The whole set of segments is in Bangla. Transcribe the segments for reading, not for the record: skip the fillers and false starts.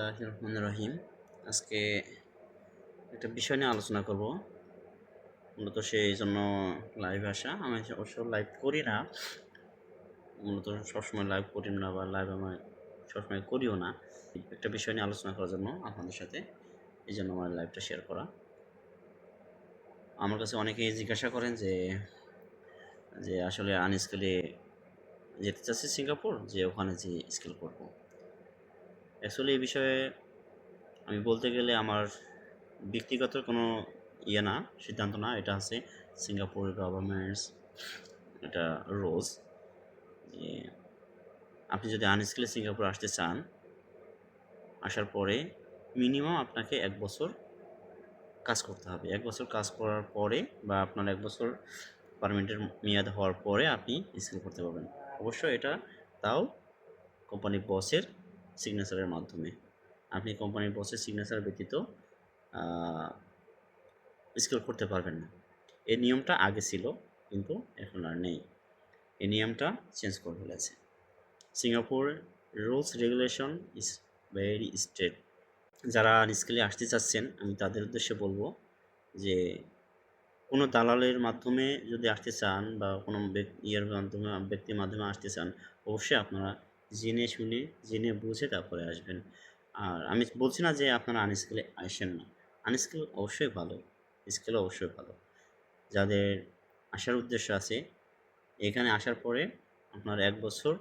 বিসমিল্লাহির রহমানির রহিম। আজকে একটা বিষয় নিয়ে আলোচনা করব। মূলত সেই জন্য লাইভে আসা। আমি অবশ্য লাইভ করি না। মূলত সবসময় লাইভ করি না বা লাইভ আমি সবসময় করিও না। একটা বিষয় নিয়ে আলোচনা করার জন্য আপনাদের সাথে এই জন্য আমার লাইভটা শেয়ার করা। আমার কাছে অনেকেই জিজ্ঞাসা করেন যে আসলে আনস্কিলে যেতে চাচ্ছি সিঙ্গাপুর, যে ওখানে যে স্কিল করব। অ্যাকচুয়ালি এই বিষয়ে আমি বলতে গেলে আমার ব্যক্তিগত কোনো না, সিদ্ধান্ত না। এটা আছে সিঙ্গাপুর গভর্নমেন্টস এটা রোলস যে আপনি যদি আনস্কিলে সিঙ্গাপুর আসতে চান, আসার পরে মিনিমাম আপনাকে 1 বছর কাজ করতে হবে। 1 বছর কাজ করার পরে বা আপনার 1 বছর পারমিটের মেয়াদ হওয়ার পরে আপনি স্কিল করতে পারবেন। অবশ্যই এটা তাও কোম্পানির বসের সিগনেচারের মাধ্যমে। আপনি কোম্পানির বসের সিগনেচার ব্যতীত স্কিল করতে পারবেন না। এই নিয়মটা আগে ছিল, কিন্তু এখন আর নেই। এই নিয়মটা চেঞ্জ করে ফেলেছে। Singapore rules regulation is very strict. যারা আনস্কিলে আসতে চাচ্ছেন, আমি তাদের উদ্দেশ্যে বলবো যে কোনো দালালের মাধ্যমে যদি আসতে চান বা কোনো ব্যক্তির মাধ্যমে আসতে চান, অবশ্যই আপনারা জেনে শুনে জেনে বুঝে তারপরে আসবেন। আর আমি বলছি না যে আপনারা আনস্কিলে আসেন না। আনস্কিল অবশ্যই ভালো, স্কিল অবশ্যই ভালো। যাদের আসার উদ্দেশ্য আছে, এখানে আসার পরে আপনার 1 বছর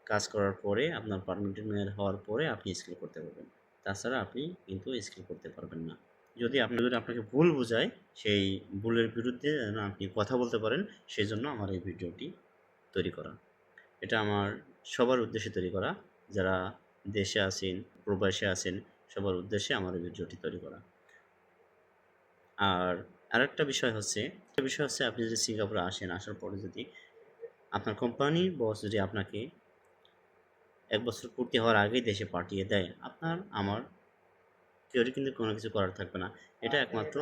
কাজ করার পরে আপনার পারমিটেড মেয়াদ হওয়ার পরে আপনি স্কিল করতে পারবেন। তাছাড়া আপনি কিন্তু স্কিল করতে পারবেন না। যদি আপনাকে ভুল বোঝায়, সেই ভুলের বিরুদ্ধে যেন আপনি কথা বলতে পারেন, সেজন্য আমার এই ভিডিওটি তৈরি করা। এটা আমার সবার উদ্দেশ্যে তৈরি করা। যারা দেশে আছেন, প্রবাসে আছেন, সবার উদ্দেশ্যে আমার এই ভিডিওটি তৈরি করা। আর আরেকটা বিষয় হচ্ছে আপনি যদি সিঙ্গাপুরে আসেন, আসার পরে যদি আপনার কোম্পানির বস যদি আপনাকে 1 বছর পূর্তি হওয়ার আগেই দেশে পাঠিয়ে দেয়, আমার কেউরই কিন্তু কোনো কিছু করার থাকবে না। এটা একমাত্র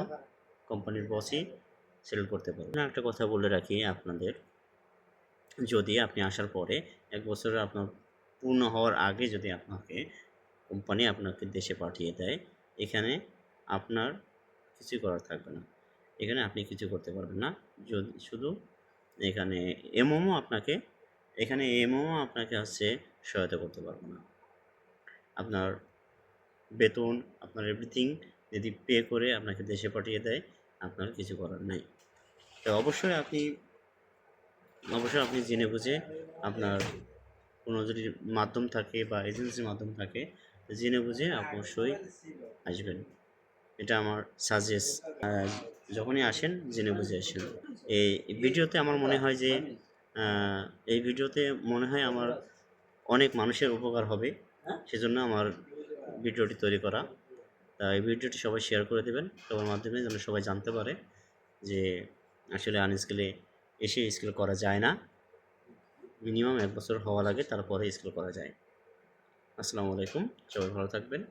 কোম্পানির বসই সেটেল করতে পারবে। একটা কথা বলে রাখি আপনাদের, যদি আপনি আসার পরে 1 বছরের আপনার পূর্ণ হওয়ার আগে যদি কোম্পানি আপনাকে দেশে পাঠিয়ে দেয়, এখানে আপনার কিছুই করার থাকবে না। এখানে আপনি কিছু করতে পারবেন না। যদি শুধু এখানে এমওও আপনাকে সহায়তা করতে পারবে না। আপনার বেতন, আপনার এভরিথিং যদি পে করে আপনাকে দেশে পাঠিয়ে দেয়, আপনার কিছু করার নাই। তো অবশ্যই আপনি জেনে বুঝে, আপনার কোনো যদি মাধ্যম থাকে বা এজেন্সির মাধ্যম থাকে, জেনে বুঝে অবশ্যই আসবেন। এটা আমার সাজেস্ট। যখনই আসেন জেনে বুঝে আসেন। এই ভিডিওতে আমার মনে হয় যে আমার অনেক মানুষের উপকার হবে, সেজন্য আমার ভিডিওটি তৈরি করা। এই ভিডিওটি সবাই শেয়ার করে দেবেন, সবার মাধ্যমে যেন সবাই জানতে পারে যে আসলে আনস্কিলে এসে স্কিল করা যায় না। মিনিমাম 1 বছর হওয়া লাগে, তারপরে স্কিল করা যায়। আসসালামু আলাইকুম, সবাই ভালো থাকবেন।